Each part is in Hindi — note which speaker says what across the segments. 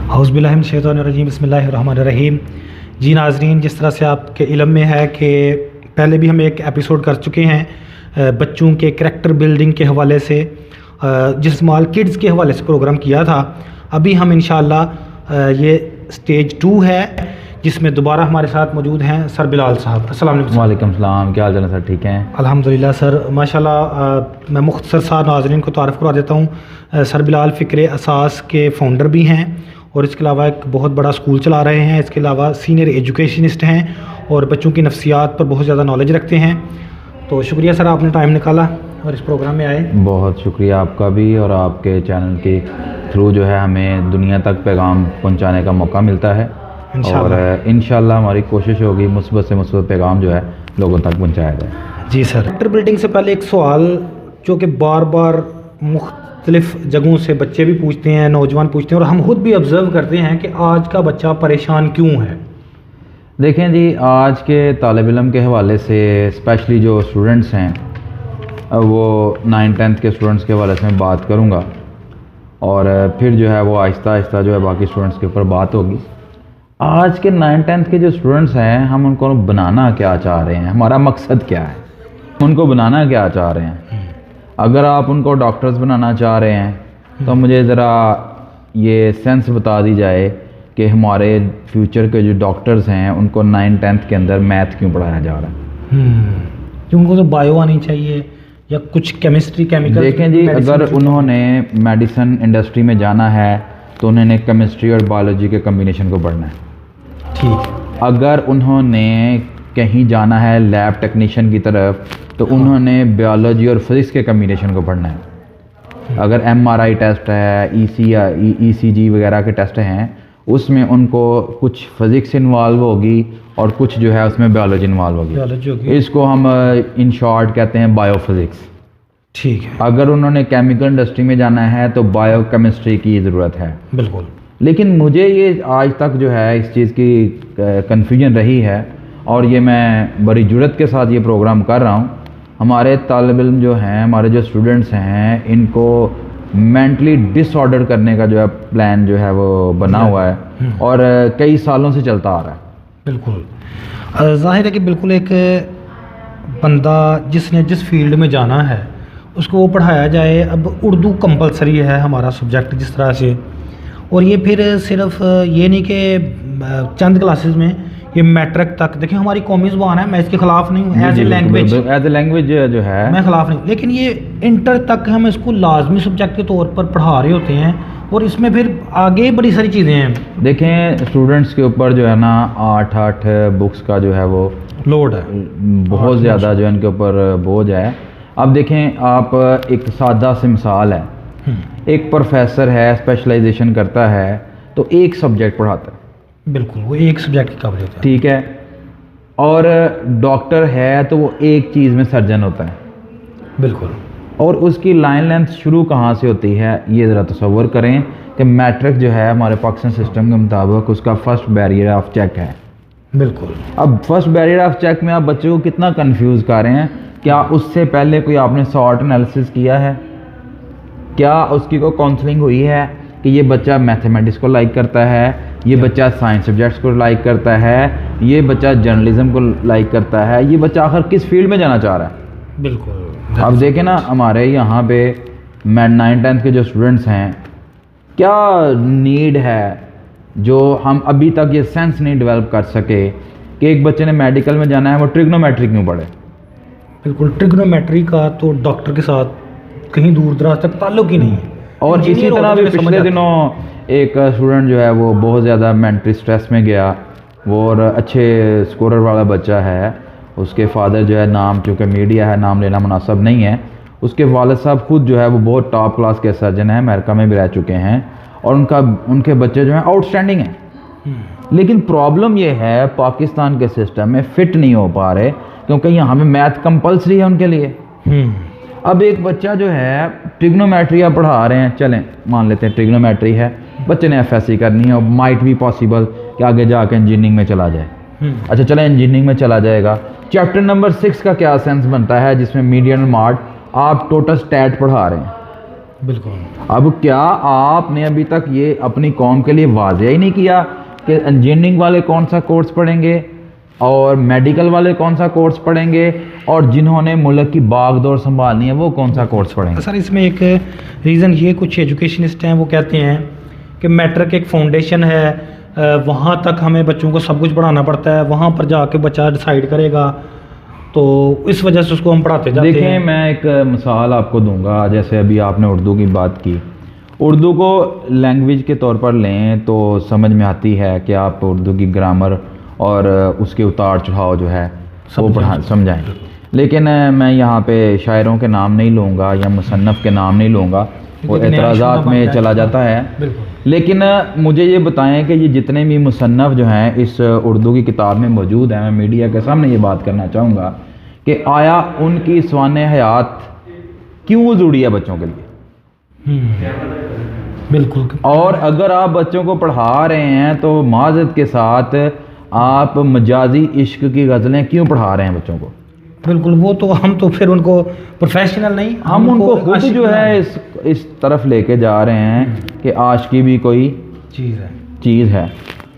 Speaker 1: औज़ुबिल्लाहिमिनश्शैतानिर्रजीम बिस्मिल्लाहिर्रहमानिर्रहीम। जी नाज़रीन, जिस तरह से आपके इल्म में है कि पहले भी हम एक एपिसोड कर चुके हैं बच्चों के करैक्टर बिल्डिंग के हवाले से, जिस स्मॉल किड्स के हवाले से प्रोग्राम किया था। अभी हम इंशाअल्लाह ये स्टेज 2 है जिसमें दोबारा हमारे साथ मौजूद हैं सर बिलाल साहब। अस्सलाम वालेकुम।
Speaker 2: वालेकुम सलाम, क्या हाल चाल है सर? ठीक हैं
Speaker 1: अल्हम्दुलिल्लाह सर, माशाल्लाह। मैं मुख्तसर सा नाज़रीन को तारफ़ करवा देता हूँ। सर बिलाल फ़िक्र असास के फ़ाउंडर भी हैं और इसके अलावा एक बहुत बड़ा स्कूल चला रहे हैं। इसके अलावा सीनियर एजुकेशनिस्ट हैं और बच्चों की नफ्सियात पर बहुत ज़्यादा नॉलेज रखते हैं। तो शुक्रिया सर, आपने टाइम निकाला और इस प्रोग्राम में आए।
Speaker 2: बहुत शुक्रिया आपका भी, और आपके चैनल के थ्रू जो है हमें दुनिया तक पैगाम पहुंचाने का मौका मिलता है और इंशाल्लाह हमारी कोशिश होगी मुस्बत से मुस्बत पैगाम जो है लोगों तक पहुंचाया जाए।
Speaker 1: जी सर, कैरेक्टर बिल्डिंग से पहले एक सवाल जो कि बार बार मुख्तलिफ जगहों से बच्चे भी पूछते हैं, नौजवान पूछते हैं और हम खुद भी ऑब्ज़र्व करते हैं कि आज का बच्चा परेशान क्यों है।
Speaker 2: देखें जी, आज के तालिब इल्म के हवाले से स्पेशली जो स्टूडेंट्स हैं, वो 9th-10th के स्टूडेंट्स के हवाले से मैं बात करूँगा और फिर जो है वो आहिस्ता आहिस्ता जो है बाकी स्टूडेंट्स के ऊपर बात होगी। आज के 9th-10th के जो स्टूडेंट्स हैं, हम उनको बनाना क्या चाह रहे हैं, हमारा मकसद क्या है, उनको बनाना क्या चाह रहे हैं। अगर आप उनको डॉक्टर्स बनाना चाह रहे हैं तो मुझे ज़रा ये सेंस बता दी जाए कि हमारे फ्यूचर के जो डॉक्टर्स हैं उनको 9th-10th के अंदर मैथ क्यों पढ़ाया जा रहा है।
Speaker 1: कि उनको तो बायो आनी चाहिए या कुछ केमिस्ट्री केमिकल।
Speaker 2: देखें जी, अगर उन्होंने मेडिसिन इंडस्ट्री में जाना है तो उन्होंने केमिस्ट्री और बायोलॉजी के कम्बिनेशन को पढ़ना है।
Speaker 1: ठीक।
Speaker 2: अगर उन्होंने कहीं जाना है लैब टेक्नीशियन की तरफ तो उन्होंने बायोलॉजी और फिज़िक्स के कम्बिनेशन को पढ़ना है। अगर MRI टेस्ट है, ECG वगैरह के टेस्ट हैं, उसमें उनको कुछ फिज़िक्स इन्वॉल्व होगी और कुछ जो है उसमें बायोलॉजी इन्वॉल्व होगी। इसको हम इन शॉर्ट कहते हैं बायोफिज़िक्स।
Speaker 1: ठीक है।
Speaker 2: अगर उन्होंने केमिकल इंडस्ट्री में जाना है तो बायोकेमिस्ट्री की ज़रूरत है।
Speaker 1: बिल्कुल।
Speaker 2: लेकिन मुझे ये आज तक जो है इस चीज़ की कन्फ्यूजन रही है और ये मैं बड़ी जुर्रत के साथ ये प्रोग्राम कर रहा हूँ। हमारे तालिब इल्म जो हैं, हमारे जो स्टूडेंट्स हैं, इनको मेंटली डिसऑर्डर करने का जो है प्लान जो है वो बना हुआ है और कई सालों से चलता आ रहा है।
Speaker 1: बिल्कुल ज़ाहिर है कि बिल्कुल एक बंदा जिसने जिस फील्ड में जाना है उसको वो पढ़ाया जाए। अब उर्दू कंपलसरी है हमारा सब्जेक्ट जिस तरह से, और ये फिर सिर्फ ये नहीं कि चंद क्लासेस में, ये मैट्रिक तक। देखिए हमारी कौमी ज़ुबान है, मैं इसके ख़िलाफ़ नहीं हूँ। एज ए
Speaker 2: लैंग्वेज जो है
Speaker 1: मैं ख़िलाफ़ नहीं, लेकिन ये इंटर तक हम इसको लाजमी सब्जेक्ट के तौर पर पढ़ा रहे होते हैं और इसमें फिर आगे बड़ी सारी चीज़ें हैं।
Speaker 2: देखें, स्टूडेंट्स के ऊपर जो है ना 8 बुक्स का जो है वो
Speaker 1: लोड है,
Speaker 2: बहुत ज़्यादा जो है इनके ऊपर बोझ है। अब देखें, आप एक सादा सी मिसाल है, एक प्रोफेसर है, स्पेशलाइजेशन करता है तो एक सब्जेक्ट पढ़ाता है।
Speaker 1: बिल्कुल, वो एक सब्जेक्ट की कवरेज है।
Speaker 2: ठीक है। और डॉक्टर है तो वो एक चीज़ में सर्जन होता है।
Speaker 1: बिल्कुल।
Speaker 2: और उसकी लाइन लेंथ शुरू कहाँ से होती है, ये ज़रा तसव्वुर करें कि मैट्रिक जो है हमारे पाकिस्तान सिस्टम के मुताबिक उसका फर्स्ट बैरियर ऑफ चेक है।
Speaker 1: बिल्कुल।
Speaker 2: अब फर्स्ट बैरियर ऑफ चेक में आप बच्चों को कितना कंफ्यूज कर रहे हैं। क्या उससे पहले कोई आपने सॉर्ट एनालिसिस किया है? क्या उसकी कोई काउंसलिंग हुई है कि ये बच्चा मैथमेटिक्स को लाइक करता है, ये बच्चा साइंस सब्जेक्ट्स को लाइक करता है, ये बच्चा जर्नलिज्म को लाइक करता है, ये बच्चा आखिर किस फील्ड में जाना चाह रहा है?
Speaker 1: बिल्कुल।
Speaker 2: अब देखें ना, हमारे यहाँ पे 9th-10th के जो स्टूडेंट्स हैं, क्या नीड है जो हम अभी तक ये सेंस नहीं डेवलप कर सके कि एक बच्चे ने मेडिकल में जाना है, वो ट्रिग्नोमेट्री क्यों पढ़े?
Speaker 1: बिल्कुल, ट्रिग्नोमेट्री का तो डॉक्टर के साथ कहीं दूर दराज तक ताल्लुक ही नहीं है।
Speaker 2: और इसी तरह भी पिछले दिनों एक स्टूडेंट जो है वो बहुत ज़्यादा मेंटली स्ट्रेस में गया, वो और अच्छे स्कोरर वाला बच्चा है। उसके फादर जो है, नाम चूँकि मीडिया है नाम लेना मुनासिब नहीं है, उसके वालिद साहब खुद जो है वो बहुत टॉप क्लास के सर्जन हैं, अमेरिका में भी रह चुके हैं और उनके बच्चे जो हैं आउटस्टैंडिंग हैं। लेकिन प्रॉब्लम ये है पाकिस्तान के सिस्टम में फिट नहीं हो पा रहे क्योंकि यहाँ पे मैथ कंपलसरी है उनके लिए। अब एक बच्चा जो है ट्रिग्नोमेट्री आप पढ़ा रहे हैं, चलें मान लेते हैं ट्रिग्नोमेट्री है, बच्चे ने FSC करनी है और माइट भी पॉसिबल कि आगे जाके इंजीनियरिंग में चला जाए। अच्छा चलें इंजीनियरिंग में चला जाएगा, चैप्टर नंबर 6 का क्या सेंस बनता है जिसमें मीडियन मार्ट आप टोटल स्टैट पढ़ा रहे हैं।
Speaker 1: बिल्कुल।
Speaker 2: अब क्या आपने अभी तक ये अपनी कौम के लिए वाज़ेह ही नहीं किया कि इंजीनियरिंग वाले कौन सा कोर्स पढ़ेंगे और मेडिकल वाले कौन सा कोर्स पढ़ेंगे और जिन्होंने मुल्क की बागडोर संभालनी है वो कौन सा कोर्स पढ़ेंगे?
Speaker 1: सर इसमें एक रीज़न ये कुछ एजुकेशनिस्ट हैं वो कहते हैं कि मैट्रिक एक फाउंडेशन है, वहाँ तक हमें बच्चों को सब कुछ पढ़ाना पड़ता है, वहाँ पर जाके बच्चा डिसाइड करेगा, तो इस वजह से उसको हम पढ़ाते जाते हैं।
Speaker 2: देखें, मैं एक मिसाल आपको दूंगा। जैसे अभी आपने उर्दू की बात की, उर्दू को लैंग्वेज के तौर पर लें तो समझ में आती है कि आप उर्दू की ग्रामर और उसके उतार चढ़ाव जो है वो पढ़ा समझाएँ। लेकिन मैं यहाँ पे शायरों के नाम नहीं लूँगा या मुसन्नफ़ के नाम नहीं लूँगा, वो एतराज़ात में चला जाता है। लेकिन मुझे ये बताएं कि ये जितने भी मुसन्नफ़ जो हैं इस उर्दू की किताब में मौजूद हैं, मैं मीडिया के सामने ये बात करना चाहूँगा कि आया उनकी स्वान हयात क्यों जुड़ी है बच्चों के लिए?
Speaker 1: बिल्कुल।
Speaker 2: और अगर आप बच्चों को पढ़ा रहे हैं तो माज़रत के साथ आप मजाजी इश्क की गज़लें क्यों पढ़ा रहे हैं बच्चों को?
Speaker 1: बिल्कुल, वो तो हम तो फिर उनको प्रोफेशनल नहीं,
Speaker 2: हम उनको खुद जो है इस तरफ लेके जा रहे हैं कि आशिकी भी कोई चीज़ है।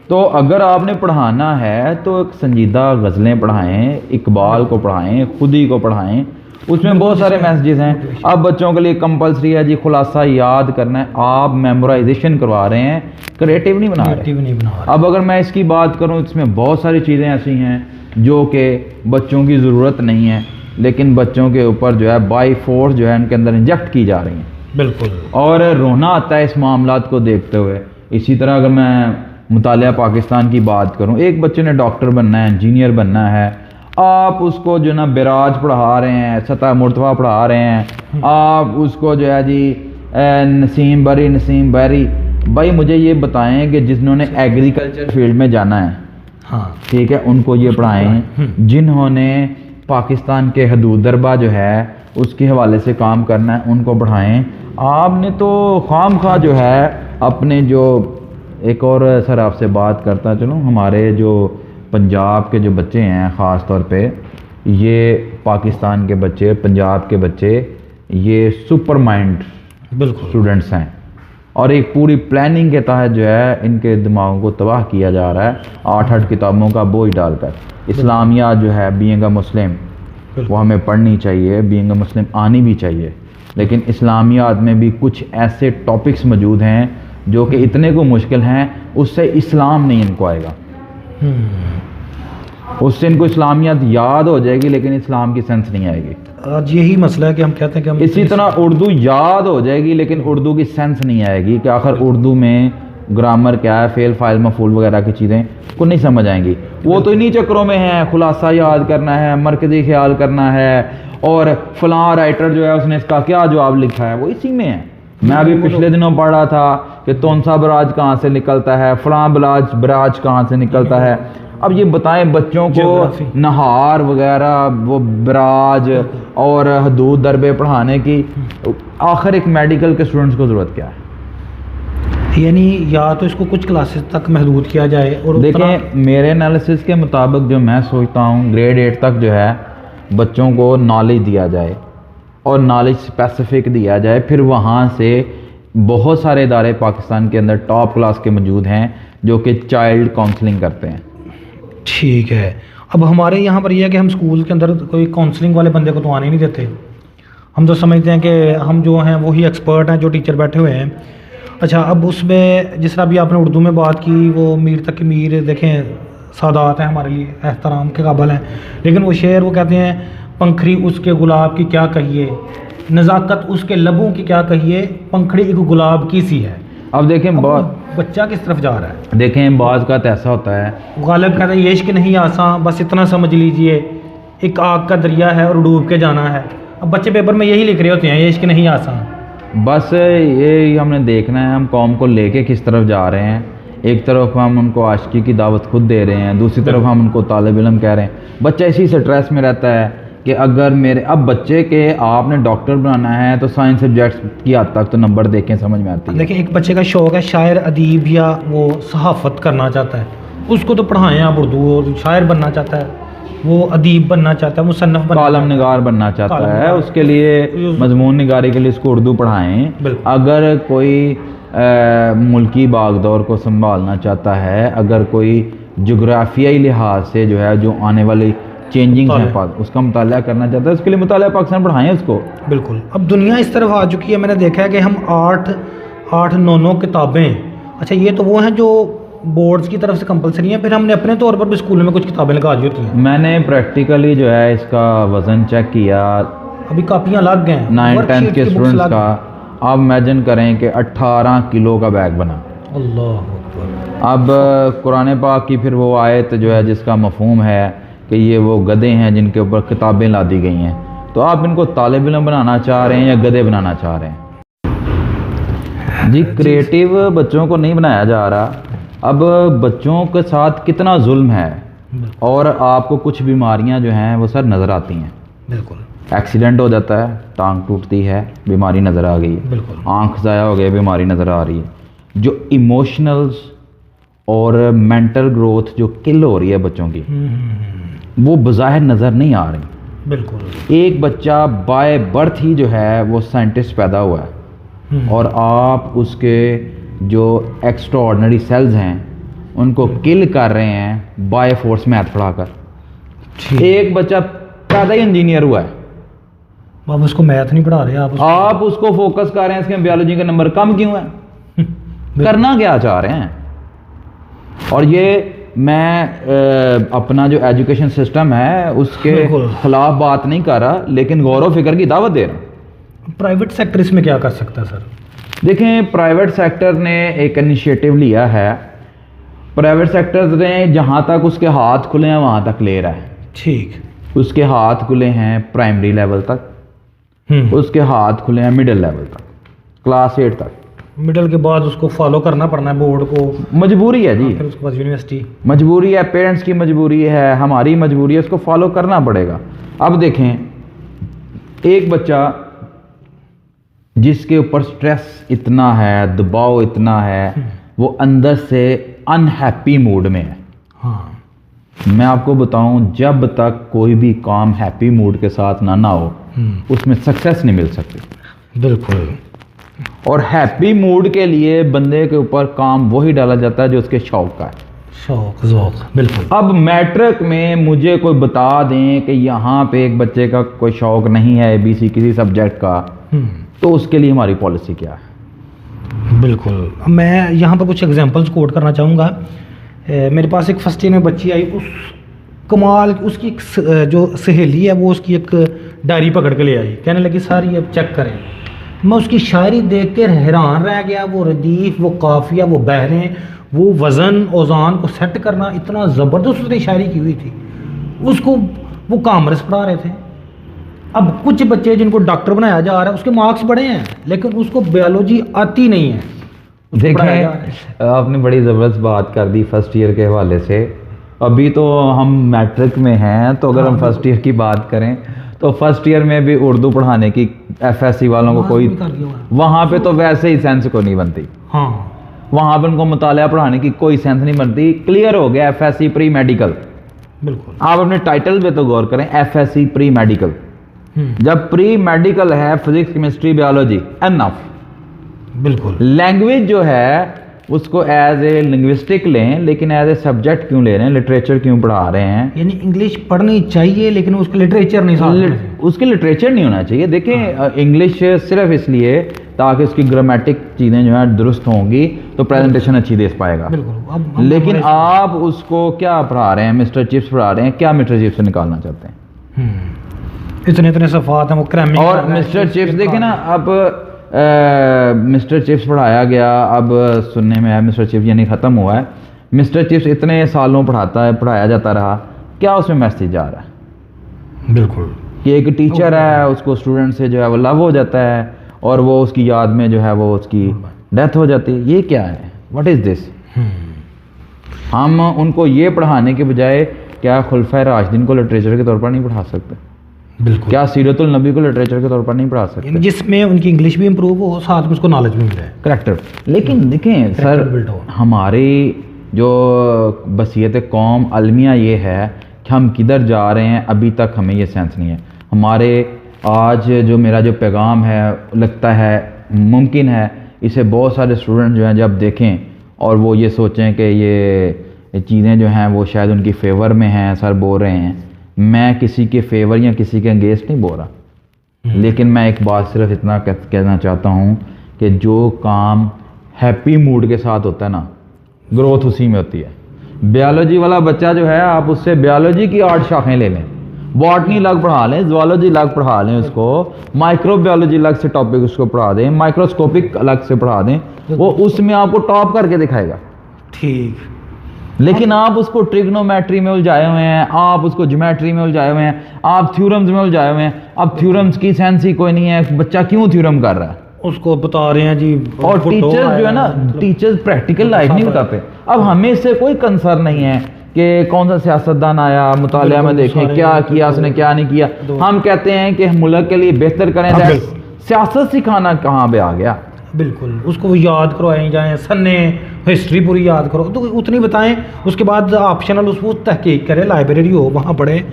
Speaker 2: तो अगर आपने पढ़ाना है तो एक संजीदा गज़लें पढ़ाएं, इकबाल को पढ़ाएं, खुदी को पढ़ाएं, उसमें बहुत सारे मैसेजेस हैं। अब बच्चों के लिए कंपलसरी है जी खुलासा याद करना है, आप मेमोराइजेशन करवा रहे हैं, क्रिएटिव नहीं बना रहे। अब अगर मैं इसकी बात करूं, इसमें बहुत सारी चीज़ें ऐसी हैं जो कि बच्चों की ज़रूरत नहीं है, लेकिन बच्चों के ऊपर जो है बाई फोर्स जो है उनके अंदर इंजेक्ट की जा रही हैं।
Speaker 1: बिल्कुल।
Speaker 2: और रोना आता है इस मामलात को देखते हुए। इसी तरह अगर मैं मुतालिया पाकिस्तान की बात करूं, एक बच्चे ने डॉक्टर बनना है, इंजीनियर बनना है, आप उसको जो ना बिराज पढ़ा रहे हैं, सतह मुर्तवा पढ़ा रहे हैं, आप उसको जो है जी नसीम बैरी। भाई मुझे ये बताएं कि जिन्होंने एग्रीकल्चर फील्ड में जाना है,
Speaker 1: हाँ
Speaker 2: ठीक है, उनको ये पढ़ाएं। जिन्होंने पाकिस्तान के हदूद दरबा जो है उसके हवाले से काम करना है उनको पढ़ाएं। आपने तो खामखा जो है अपने जो एक और सर आपसे बात करता चलो, हमारे जो पंजाब के जो बच्चे हैं ख़ास तौर पे, ये पाकिस्तान के बच्चे, पंजाब के बच्चे, ये सुपर माइंड स्टूडेंट्स हैं और एक पूरी प्लानिंग के तहत जो है इनके दिमागों को तबाह किया जा रहा है 8 किताबों का बोझ डालकर। इस्लामियात जो है बीइंग अ मुस्लिम वो हमें पढ़नी चाहिए, बीइंग अ मुस्लिम आनी भी चाहिए, लेकिन इस्लामियात में भी कुछ ऐसे टॉपिक्स मौजूद हैं जो कि इतने को मुश्किल हैं, उससे इस्लाम नहीं इनको आएगा। उससे इनको इस्लामियत याद हो जाएगी लेकिन इस्लाम की सेंस नहीं आएगी।
Speaker 1: आज यही मसला है कि हम कहते हैं कि हम
Speaker 2: इसी तरह उर्दू याद हो जाएगी लेकिन उर्दू की सेंस नहीं आएगी कि आखिर उर्दू में ग्रामर क्या है, फेल फाइल मफूल वगैरह की चीज़ें को नहीं समझ आएंगी। वो तो इन्हीं चक्रों में है, खुलासा याद करना है, मरकज़ी ख्याल करना है और फलां राइटर जो है उसने इसका क्या जवाब लिखा है, वो इसी में है। मैं अभी पिछले दिनों पढ़ रहा था कि तोनसा बराज कहाँ से निकलता है, फलां बराज कहाँ से निकलता है। अब ये बताएं बच्चों को नहार वगैरह वो बराज और हदूद दरबे पढ़ाने की आखिर एक मेडिकल के स्टूडेंट्स को ज़रूरत क्या है?
Speaker 1: यानी या तो इसको कुछ क्लासेस तक महदूद किया जाए। और
Speaker 2: देखें, मेरे एनालिसिस के मुताबिक जो मैं सोचता हूँ ग्रेड 8 तक जो है बच्चों को नॉलेज दिया जाए और नॉलेज स्पेसिफिक दिया जाए। फिर वहाँ से बहुत सारे इदारे पाकिस्तान के अंदर टॉप क्लास के मौजूद हैं जो कि चाइल्ड काउंसलिंग करते हैं।
Speaker 1: ठीक है, अब हमारे यहाँ पर यह है कि हम स्कूल के अंदर कोई काउंसलिंग वाले बंदे को तो आने नहीं देते। हम तो समझते हैं कि हम जो हैं वही एक्सपर्ट हैं, जो टीचर बैठे हुए हैं। अच्छा, अब उसमें जिस तरह अभी आपने उर्दू में बात की, वो मीर तक मीर देखें सादात हैं, हमारे लिए एहतराम के काबिल हैं, लेकिन वो शेर वो कहते हैं पंखड़ी उसके गुलाब की क्या कहिए, नज़ाकत उसके लबों की क्या कहिए, पंखड़ी एक गुलाब की सी है।
Speaker 2: अब देखें
Speaker 1: बच्चा किस तरफ जा रहा है।
Speaker 2: देखें बाज़ का तो ऐसा होता है,
Speaker 1: गालिब कहता है ये इश्क नहीं आसान, बस इतना समझ लीजिए एक आग का दरिया है और डूब के जाना है। अब बच्चे पेपर में यही लिख रहे होते हैं, ये इश्क नहीं आसान।
Speaker 2: बस ये हमने देखना है हम कौम को लेके किस तरफ जा रहे हैं। एक तरफ हम उनको आशिकी की दावत खुद दे रहे हैं, दूसरी तरफ हम उनको तालिब इल्म कह रहे हैं। बच्चा इसी स्ट्रेस में रहता है कि अगर मेरे अब बच्चे के आपने डॉक्टर बनाना है तो साइंस सब्जेक्ट्स की हद तक तो नंबर देखें समझ में आती है।
Speaker 1: देखिए, एक बच्चे का शौक़ है शायर अदीब या वो सहाफ़त करना चाहता है, उसको तो पढ़ाएं आप उर्दू, और शायर बनना चाहता है वो अदीब बनना चाहता है, मुसन्नफ बनना
Speaker 2: कॉलम
Speaker 1: चाहता है।
Speaker 2: निगार बनना चाहता
Speaker 1: कॉलम
Speaker 2: है,
Speaker 1: निगार।
Speaker 2: उसके लिए मजमून निगारी के लिए इसको उर्दू पढ़ाएं।
Speaker 1: बिल्कुल।
Speaker 2: अगर कोई मुल्की बागदौर को संभालना चाहता है, अगर कोई जोग्राफियाई लिहाज से जो है जो आने वाली चेंजिंग है उसका मुताला करना चाहता है, उसके लिए मुताला पाकिस्तान पढ़ाएं उसको।
Speaker 1: बिल्कुल। अब दुनिया इस तरफ आ चुकी है, मैंने देखा है कि हम 8-9 किताबें, अच्छा ये तो वो हैं जो बोर्ड्स की तरफ से कंपलसरी हैं, फिर हमने अपने तौर पर भी स्कूल में कुछ किताबें लगा दी होती हैं।
Speaker 2: मैंने प्रैक्टिकली जो है इसका वज़न चेक किया,
Speaker 1: अभी कापियाँ लग गए हैं
Speaker 2: 9th-10th के स्टूडेंट्स का। आप इमेजिन करें कि 18 किलो का बैग बना।
Speaker 1: अल्लाह अकबर।
Speaker 2: अब कुरान पाक की फिर वो आयत जो है जिसका मफहूम है कि ये वो गधे हैं जिनके ऊपर किताबें लादी गई हैं, तो आप इनको तालिब इल्म बनाना चाह रहे हैं या गधे बनाना चाह रहे हैं? जी क्रिएटिव बच्चों को नहीं बनाया जा रहा। अब बच्चों के साथ कितना जुल्म है, और आपको कुछ बीमारियां जो हैं वो सर नज़र आती हैं।
Speaker 1: बिल्कुल।
Speaker 2: एक्सीडेंट हो जाता है, टांग टूटती है, बीमारी नज़र आ गई है।
Speaker 1: बिल्कुल।
Speaker 2: आँख ज़ाया हो गई, बीमारी नज़र आ रही है। जो इमोशनल्स और मेंटल ग्रोथ जो किल हो रही है बच्चों की, वो बज़ाहिर नज़र नहीं आ रही।
Speaker 1: बिल्कुल।
Speaker 2: एक बच्चा बाय बर्थ ही जो है वो साइंटिस्ट पैदा हुआ है, और आप उसके जो एक्स्ट्रा ऑर्डिनरी सेल्स हैं उनको किल कर रहे हैं बाय फोर्स मैथ पढ़ाकर। एक बच्चा पैदा ही इंजीनियर हुआ है,
Speaker 1: आप उसको मैथ नहीं पढ़ा रहे,
Speaker 2: आप उसको फोकस कर रहे हैं इसके बायोलॉजी के नंबर कम क्यों है? करना क्या चाह रहे हैं? और ये मैं अपना जो एजुकेशन सिस्टम है उसके खिलाफ बात नहीं कर रहा, लेकिन गौर व फिक्र की दावत दे रहा हूँ।
Speaker 1: प्राइवेट सेक्टर इसमें क्या कर सकता है सर?
Speaker 2: देखें, प्राइवेट सेक्टर ने एक इनिशिएटिव लिया है। प्राइवेट सेक्टर ने जहाँ तक उसके हाथ खुले हैं वहाँ तक ले रहा है।
Speaker 1: ठीक।
Speaker 2: उसके हाथ खुले हैं प्राइमरी लेवल तक, उसके हाथ खुले हैं मिडिल लेवल तक, क्लास 8 तक।
Speaker 1: मिडिल के बाद उसको फॉलो करना पड़ना है बोर्ड को,
Speaker 2: मजबूरी है जी।
Speaker 1: फिर उसके बाद यूनिवर्सिटी,
Speaker 2: मजबूरी है, पेरेंट्स की मजबूरी है, हमारी मजबूरी है, उसको फॉलो करना पड़ेगा। अब देखें, एक बच्चा जिसके ऊपर स्ट्रेस इतना है, दबाव इतना है, वो अंदर से अनहैप्पी मूड में है।
Speaker 1: हाँ।
Speaker 2: मैं आपको बताऊं, जब तक कोई भी काम हैप्पी मूड के साथ ना हो उसमें सक्सेस नहीं मिल सकती।
Speaker 1: बिल्कुल।
Speaker 2: और हैप्पी मूड के लिए बंदे के ऊपर काम वही डाला जाता है जो उसके शौक का है।
Speaker 1: शौक ज़ौक। बिल्कुल।
Speaker 2: अब मैट्रिक में मुझे कोई बता दें कि यहाँ पे एक बच्चे का कोई शौक नहीं है ABC किसी सब्जेक्ट का, तो उसके लिए हमारी पॉलिसी क्या है?
Speaker 1: बिल्कुल। मैं यहाँ पर कुछ एग्जांपल्स कोट करना चाहूँगा। मेरे पास एक फर्स्ट ईयर में बच्ची आई, उस कमाल उसकी एक जो सहेली है वो उसकी एक डायरी पकड़ के ले आई, कहने लगी सर ये चेक करें। मैं उसकी शायरी देख कर हैरान रह गया। वो रदीफ, वो काफिया, वो बहरें, वो वज़न औज़ान को सेट करना, इतना ज़बरदस्त उसने शायरी की हुई थी। उसको वो कॉमर्स पढ़ा रहे थे। अब कुछ बच्चे जिनको डॉक्टर बनाया जा रहा है उसके मार्क्स बड़े हैं, लेकिन उसको बायोलॉजी आती नहीं है।
Speaker 2: देखें, आपने बड़ी ज़बरदस्त बात कर दी फर्स्ट ईयर के हवाले से। अभी तो हम मैट्रिक में हैं, तो अगर हम फर्स्ट ईयर की बात करें तो फर्स्ट ईयर में भी उर्दू पढ़ाने की FSC वालों को कोई, वहाँ पे तो वैसे ही सेंस को नहीं बनती।
Speaker 1: हाँ,
Speaker 2: वहाँ पर उनको मुताला पढ़ाने की कोई सेंस नहीं बनती। क्लियर हो गया FSC प्री मेडिकल।
Speaker 1: बिल्कुल।
Speaker 2: आप अपने टाइटल पे तो गौर करें, FSC प्री मेडिकल। जब प्री मेडिकल है फिजिक्स केमिस्ट्री बायोलॉजी, एनफ।
Speaker 1: बिल्कुल।
Speaker 2: लैंग्वेज जो है उसको एज ए लिंग्विस्टिक लें, लेकिन एज ए सब्जेक्ट क्यों ले रहे हैं? लिटरेचर क्यों पढ़ा रहे हैं?
Speaker 1: यानी इंग्लिश पढ़नी चाहिए लेकिन उसका लिटरेचर नहीं साथ
Speaker 2: उसके लिटरेचर नहीं होना चाहिए। देखें, इंग्लिश सिर्फ इसलिए ताकि उसकी ग्रामेटिक चीज़ें जो है दुरुस्त होंगी तो प्रेजेंटेशन अच्छी दे पाएगा।
Speaker 1: बिल्कुल।
Speaker 2: लेकिन आप उसको क्या पढ़ा रहे हैं? मिस्टर चिप्स पढ़ा रहे हैं। क्या मिस्टर चिप्स से निकालना चाहते हैं?
Speaker 1: इतने सफ़ात हैं वो क्रैमिंग।
Speaker 2: और मिस्टर चिप्स देखें ना, अब मिस्टर चिप्स पढ़ाया गया, अब सुनने में आया मिस्टर चिप्स यानी ख़त्म हुआ है। मिस्टर चिप्स इतने सालों पढ़ाया जाता रहा, क्या उसमें मैसेज आ रहा है?
Speaker 1: बिल्कुल।
Speaker 2: कि एक टीचर है, उसको स्टूडेंट से जो है वो लव हो जाता है और वो उसकी याद में जो है वो उसकी डेथ हो जाती है। ये क्या है? What is this? हम उनको ये पढ़ाने के बजाय क्या खुलफा राशिदीन को लिटरेचर के तौर पर नहीं पढ़ा सकते?
Speaker 1: बिल्कुल।
Speaker 2: क्या सीरतुल नबी को लिटरेचर के तौर पर नहीं पढ़ा सकते?
Speaker 1: जिसमें उनकी इंग्लिश भी इंप्रूव हो, साथ में उसको नॉलेज भी मिले।
Speaker 2: करेक्टर। लेकिन देखें सर, हमारी जो बसीयत कौम अलमिया ये है कि हम किधर जा रहे हैं, अभी तक हमें ये सेंस नहीं है। हमारे आज जो मेरा जो पैगाम है, लगता है मुमकिन है इसे बहुत सारे स्टूडेंट जो हैं जब देखें और वो ये सोचें कि ये चीज़ें जो हैं वो शायद उनकी फेवर में हैं, सर बोल रहे हैं। मैं किसी के फेवर या किसी के अगेंस्ट नहीं बोल रहा, लेकिन मैं एक बात सिर्फ इतना कहना चाहता हूँ कि जो काम हैप्पी मूड के साथ होता है ना, ग्रोथ उसी में होती है। बायोलॉजी वाला बच्चा जो है, आप उससे बायोलॉजी की 8 शाखें ले लें, बॉटनी अलग पढ़ा लें, ज़ूलॉजी अलग पढ़ा लें उसको, माइक्रोबायोलॉजी अलग से टॉपिक उसको पढ़ा दें, माइक्रोस्कोपिक अलग से पढ़ा दें, वो उसमें आपको टॉप करके दिखाएगा।
Speaker 1: ठीक।
Speaker 2: लेकिन आप उसको ट्रिग्नोमेट्री में उलझाए हुए हैं, आप उसको ज्योमेट्री में उलझाए हुए हैं, आप थ्योरम्स में उलझाए हुए हैं। अब थ्योरम्स की सेंस ही कोई नहीं है, बच्चा क्यों थ्योरम कर रहा है
Speaker 1: उसको बता रहे हैं जी।
Speaker 2: और टीचर्स जो है ना, टीचर्स प्रैक्टिकल लाइफ नहीं बताते। अब हमें इससे कोई कंसर्न नहीं है कि कौन सा सियासतदान आया, मुतालिया में देखें क्या किया उसने, क्या नहीं किया। हम कहते हैं कि मुल्क के लिए बेहतर करें। सियासत सिखाना कहाँ पे आ गया?
Speaker 1: बिल्कुल, उसको याद करवाएं जाएं, सन्ने हिस्ट्री पूरी याद करो तो उतनी बताएं, उसके बाद ऑप्शनल उसको तहकीक करें, लाइब्रेरी हो वहाँ पढ़ें।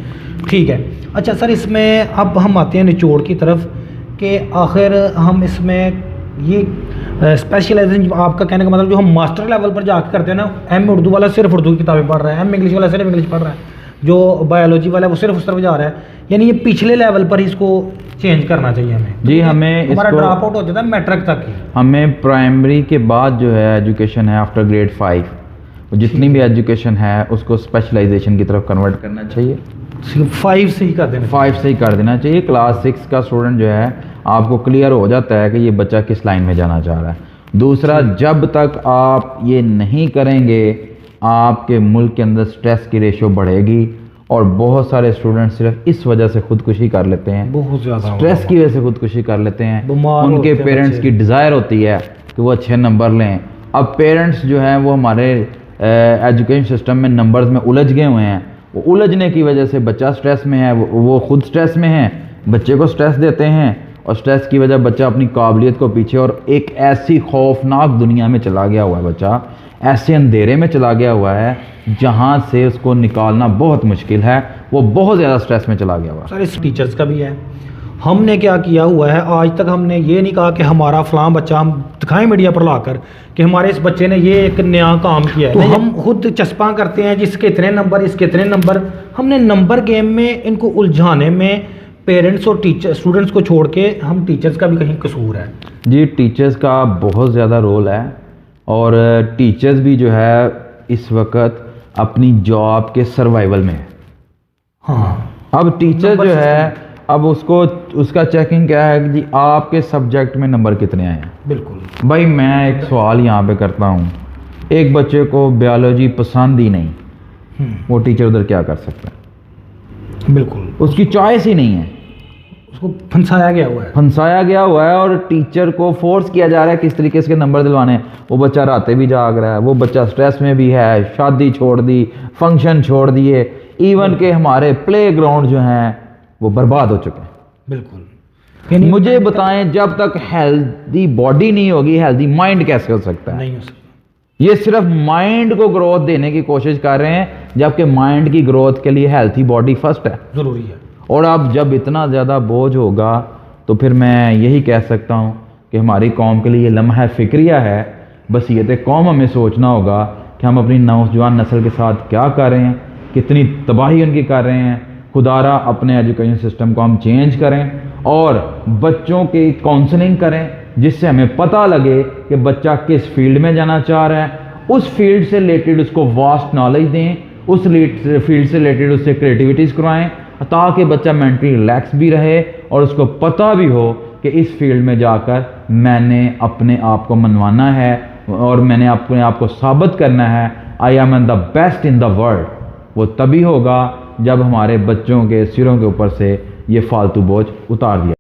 Speaker 1: ठीक है। अच्छा सर, इसमें अब हम आते हैं निचोड़ की तरफ कि आखिर हम इसमें ये स्पेशलाइजेशन, आपका कहने का मतलब जो हम मास्टर लेवल पर जाकर करते हैं ना, एम उर्दू वाला सिर्फ उर्दू की किताबें पढ़ रहा है, एम इंग्लिश वाला सिर्फ इंग्लिश पढ़ रहा है, जो बायोलॉजी वाला है वो सिर्फ उस तरफ जा रहा है, यानी ये पिछले लेवल पर इसको चेंज करना चाहिए हमें।
Speaker 2: जी, हमें
Speaker 1: हमारा
Speaker 2: इसको
Speaker 1: ड्रॉप आउट हो जाता है मैट्रिक तक ही।
Speaker 2: हमें प्राइमरी के बाद जो है एजुकेशन है आफ्टर ग्रेड 5, जितनी भी एजुकेशन है उसको स्पेशलाइजेशन की तरफ कन्वर्ट करना चाहिए।
Speaker 1: 5 से ही कर देना,
Speaker 2: 5 से ही कर देना चाहिए। क्लास 6 का स्टूडेंट जो है आपको क्लियर हो जाता है कि ये बच्चा किस लाइन में जाना चाह रहा है। दूसरा, जब तक आप ये नहीं करेंगे आपके मुल्क के अंदर स्ट्रेस की रेशो बढ़ेगी और बहुत सारे स्टूडेंट सिर्फ इस वजह से खुदकुशी कर लेते हैं, बहुत ज़्यादा स्ट्रेस की वजह से खुदकुशी कर लेते हैं। उनके पेरेंट्स की डिज़ायर होती है कि वो अच्छे नंबर लें। अब पेरेंट्स जो हैं वो हमारे एजुकेशन सिस्टम में नंबर्स में उलझ गए हुए हैं। वो उलझने की वजह से बच्चा स्ट्रेस में है, वो खुद स्ट्रेस में है, बच्चे को स्ट्रेस देते हैं और स्ट्रेस की वजह बच्चा अपनी काबिलियत को पीछे, और एक ऐसी खौफनाक दुनिया में चला गया हुआ है बच्चा, ऐसे अंधेरे में चला गया हुआ है जहाँ से उसको निकालना बहुत मुश्किल है। वो बहुत ज़्यादा स्ट्रेस में चला गया हुआ है।
Speaker 1: सर, इस टीचर्स का भी है। हमने क्या किया हुआ है, आज तक हमने ये नहीं कहा कि हमारा फलां बच्चा, हम दिखाएं मीडिया पर लाकर कि हमारे इस बच्चे ने ये एक नया काम किया है, तो हम खुद चस्पा करते हैं जिसके इतने नंबर, इसके इतने नंबर। हमने नंबर गेम में इनको उलझाने में पेरेंट्स और टीचर स्टूडेंट्स को छोड़ के हम टीचर्स का भी कहीं कसूर है।
Speaker 2: जी, टीचर्स का बहुत ज़्यादा रोल है और टीचर्स भी जो है इस वक्त अपनी जॉब के सर्वाइवल में है।
Speaker 1: हाँ,
Speaker 2: अब टीचर जो है, अब उसका चेकिंग क्या है कि जी आपके सब्जेक्ट में नंबर कितने आए हैं।
Speaker 1: बिल्कुल
Speaker 2: भाई, मैं एक सवाल यहाँ पे करता हूँ, एक बच्चे को बायोलॉजी पसंद ही नहीं, वो टीचर उधर क्या कर सकता है?
Speaker 1: बिल्कुल,
Speaker 2: उसकी चॉइस ही नहीं है,
Speaker 1: उसको फंसाया गया हुआ है और टीचर को फोर्स किया जा रहा है किस तरीके से नंबर दिलवाने हैं। वो बच्चा रातें भी जाग रहा है, वो बच्चा स्ट्रेस में भी है, शादी छोड़ दी, फंक्शन छोड़ दिए, इवन के हमारे प्ले ग्राउंड जो हैं वो बर्बाद हो चुके हैं। बिल्कुल।
Speaker 2: मुझे बताएं, जब तक हेल्दी बॉडी नहीं होगी हेल्दी माइंड कैसे हो सकता है?
Speaker 1: नहीं हो सकता।
Speaker 2: ये सिर्फ माइंड को ग्रोथ देने की कोशिश कर रहे हैं, जबकि माइंड की ग्रोथ के लिए हेल्थी बॉडी फर्स्ट है,
Speaker 1: जरूरी है।
Speaker 2: और अब जब इतना ज़्यादा बोझ होगा तो फिर मैं यही कह सकता हूँ कि हमारी कौम के लिए ये लम्हा फिक्रिया है। बसीयत कौम हमें सोचना होगा कि हम अपनी नौजवान नस्ल के साथ क्या कर रहे हैं, कितनी तबाही उनकी कर रहे हैं। खुदारा अपने एजुकेशन सिस्टम को हम चेंज करें और बच्चों की काउंसलिंग करें, जिससे हमें पता लगे कि बच्चा किस फील्ड में जाना चाह रहा है। उस फील्ड से रिलेटेड उसको वास्ट नॉलेज दें, उस फील्ड से रिलेटेड उससे क्रिएटिविटीज़ करवाएं, ताकि बच्चा मेंटली रिलैक्स भी रहे और उसको पता भी हो कि इस फील्ड में जाकर मैंने अपने आप को मनवाना है और मैंने अपने आप को साबित करना है, I am the best in the world. वो तभी होगा जब हमारे बच्चों के सिरों के ऊपर से ये फालतू बोझ उतार दिया